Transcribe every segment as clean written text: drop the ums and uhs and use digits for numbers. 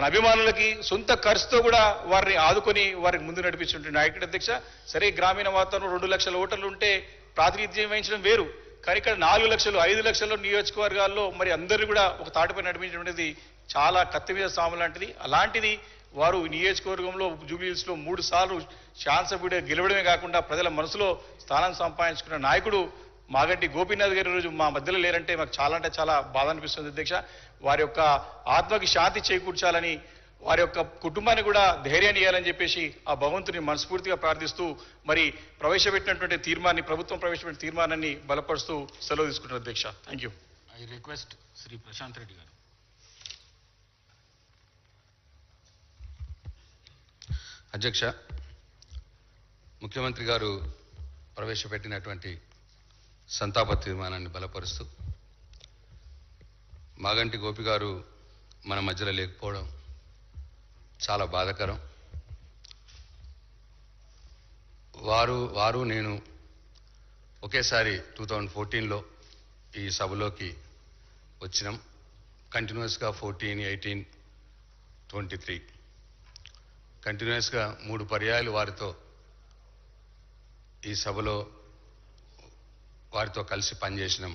తన అభిమానులకి సొంత ఖర్చుతో కూడా వారిని ఆదుకొని వారికి ముందు నడిపించుంటే నాయకుడు అధ్యక్ష. సరే గ్రామీణ వాతావరణం 2 లక్షల ఓటర్లు ఉంటే ప్రాతినిధ్యం వహించడం వేరు, కానీ ఇక్కడ 4 లక్షలు 5 లక్షల నియోజకవర్గాల్లో మరి అందరూ కూడా ఒక తాటిపై నడిపించడం అనేది చాలా కత్తి మీద సాము లాంటిది. అలాంటిది వారు నియోజకవర్గంలో జూబ్లీహిల్స్లో 3 సార్లు శాసనసభ్యుడిగా గెలవడమే కాకుండా ప్రజల మనసులో స్థానం సంపాదించుకున్న నాయకుడు మాగంటి గోపీనాథ్ గారి రోజు మా మధ్యలో లేరంటే మాకు చాలా అంటే చాలా బాధ అనిపిస్తుంది అధ్యక్ష. వారి యొక్క ఆత్మకి శాంతి చేకూర్చాలని, వారి యొక్క కుటుంబాన్ని కూడా ధైర్యాన్ని ఇవ్వాలని చెప్పేసి ఆ భగవంతుని మనస్ఫూర్తిగా ప్రార్థిస్తూ మరి ప్రవేశపెట్టినటువంటి తీర్మానాన్ని, ప్రభుత్వం ప్రవేశపెట్టిన తీర్మానాన్ని బలపరుస్తూ సెలవు తీసుకుంటున్నారు అధ్యక్ష. Thank you. I request Shri Prashant Reddy garu. అధ్యక్ష, ముఖ్యమంత్రి గారు ప్రవేశపెట్టినటువంటి సంతాప తీర్మానాన్ని బలపరుస్తూ మాగంటి గోపి గారు మన మధ్యలో లేకపోవడం చాలా బాధాకరం. వారు నేను ఒకేసారి 2014లో ఈ సభలోకి వచ్చినాం. కంటిన్యూస్గా 14, 18, 23 కంటిన్యూస్గా 3 పర్యాయాలు వారితో ఈ సభలో వారితో కలిసి పనిచేసినాం.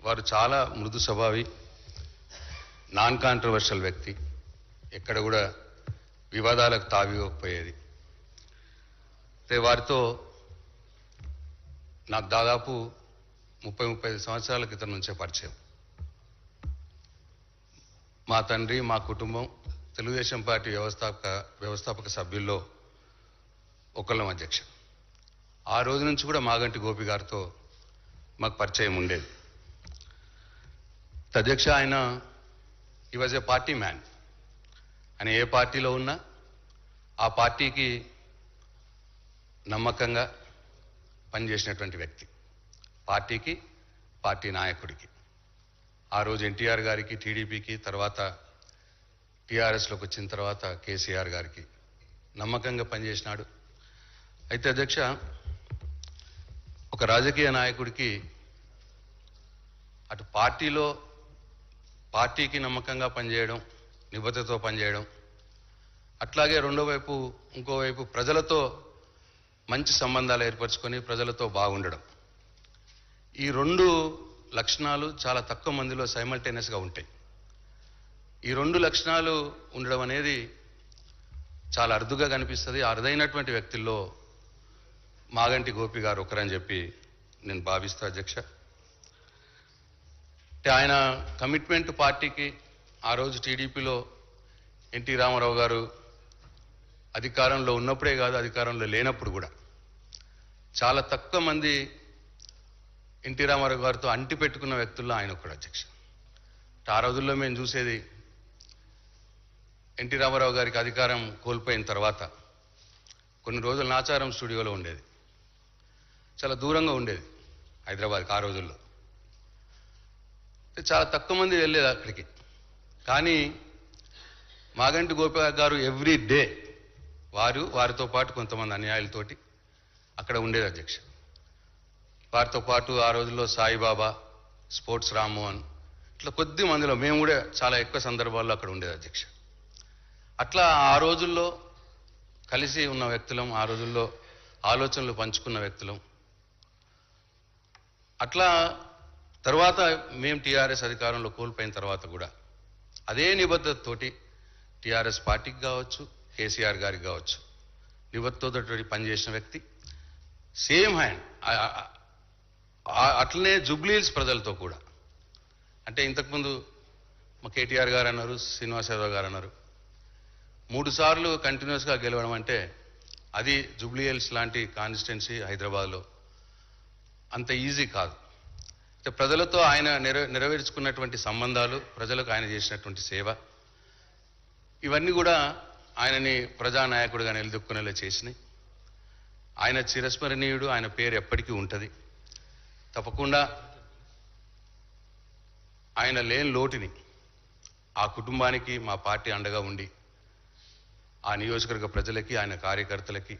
వారు చాలా మృదు స్వభావి, నాన్ కాంట్రవర్షియల్ వ్యక్తి, ఎక్కడ కూడా వివాదాలకు తావివ్వకపోయేది. అయితే వారితో నాకు దాదాపు 30-35 సంవత్సరాల క్రితం నుంచే పరిచయం. మా తండ్రి, మా కుటుంబం తెలుగుదేశం పార్టీ వ్యవస్థాపక సభ్యుల్లో ఒకళ్ళం అధ్యక్ష. ఆ రోజు నుంచి కూడా మాగంటి గోపి గారితో మాకు పరిచయం ఉండేది. అధ్యక్ష, ఆయన ఈ వాజ్ ఏ పార్టీ మ్యాన్. ఆయన ఏ పార్టీలో ఉన్నా ఆ పార్టీకి నమ్మకంగా పనిచేసినటువంటి వ్యక్తి, పార్టీకి, పార్టీ నాయకుడికి. ఆ రోజు ఎన్టీఆర్ గారికి, టీడీపీకి, తర్వాత టీఆర్ఎస్లోకి వచ్చిన తర్వాత కేసీఆర్ గారికి నమ్మకంగా పనిచేసినాడు. అయితే అధ్యక్ష, ఒక రాజకీయ నాయకుడికి అటు పార్టీకి నమ్మకంగా పనిచేయడం, నిబద్ధతతో పనిచేయడం, అట్లాగే ఇంకోవైపు ప్రజలతో మంచి సంబంధాలు ఏర్పరచుకొని ప్రజలతో బాగుండడం, ఈ 2 లక్షణాలు చాలా తక్కువ మందిలో సైమల్టేనియస్గా ఉంటాయి. ఈ 2 లక్షణాలు ఉండడం అనేది చాలా అరుదుగా కనిపిస్తుంది. అరుదైనటువంటి వ్యక్తుల్లో మాగంటి గోపి గారు ఒకరని చెప్పి నేను భావిస్తా అధ్యక్ష. అంటే ఆయన కమిట్మెంట్ పార్టీకి, ఆ రోజు టీడీపీలో ఎన్టీ రామారావు గారు అధికారంలో ఉన్నప్పుడే కాదు, అధికారంలో లేనప్పుడు కూడా చాలా తక్కువ మంది ఎన్టీ రామారావు గారితో అంటి పెట్టుకున్న వ్యక్తుల్లో ఆయన ఒకడు అధ్యక్ష. ఆ రోజుల్లో మేము చూసేది, ఎన్టీ రామారావు గారికి అధికారం కోల్పోయిన తర్వాత కొన్ని రోజులు నాచారం స్టూడియోలో ఉండేది. చాలా దూరంగా ఉండేది హైదరాబాద్కి ఆ రోజుల్లో. చాలా తక్కువ మంది వెళ్ళేది అక్కడికి. కానీ మాగంటి గోపి గారు ఎవ్రీ డే వారితో పాటు కొంతమంది అన్యాయులతోటి అక్కడ ఉండేది అధ్యక్ష. వారితో పాటు ఆ రోజుల్లో సాయిబాబా, స్పోర్ట్స్ రామ్మోహన్, ఇట్లా కొద్ది మందిలో మేము కూడా చాలా ఎక్కువ సందర్భాల్లో అక్కడ ఉండేది అధ్యక్ష. అట్లా ఆ రోజుల్లో కలిసి ఉన్న వ్యక్తులం, ఆ రోజుల్లో ఆలోచనలు పంచుకున్న వ్యక్తులం. అట్లా తర్వాత మేము టీఆర్ఎస్ అధికారంలో కోల్పోయిన తర్వాత కూడా అదే నిబద్ధతతోటి టీఆర్ఎస్ పార్టీకి కావచ్చు, కేసీఆర్ గారికి కావచ్చు, నిబద్ధతతోటి పనిచేసిన వ్యక్తి. సేమ్ హ్యాండ్ అట్లనే జూబ్లీహిల్స్ ప్రజలతో కూడా. అంటే ఇంతకుముందు మా కేటీఆర్ గారు అన్నారు, శ్రీనివాస్ యాదవ్ గారు అన్నారు, 3 సార్లు కంటిన్యూస్గా గెలవడం అంటే అది జూబ్లీహిల్స్ లాంటి కాన్స్టిట్యున్సీ హైదరాబాద్లో అంత ఈజీ కాదు. ప్రజలతో ఆయన నెరవేర్చుకున్నటువంటి సంబంధాలు, ప్రజలకు ఆయన చేసినటువంటి సేవ, ఇవన్నీ కూడా ఆయనని ప్రజానాయకుడిగా నిలదొక్కునేలా చేసినాయి. ఆయన చిరస్మరణీయుడు, ఆయన పేరు ఎప్పటికీ ఉంటుంది. తప్పకుండా ఆయన లేని లోటుని ఆ కుటుంబానికి మా పార్టీ అండగా ఉండి ఆ నియోజకవర్గ ప్రజలకి, ఆయన కార్యకర్తలకి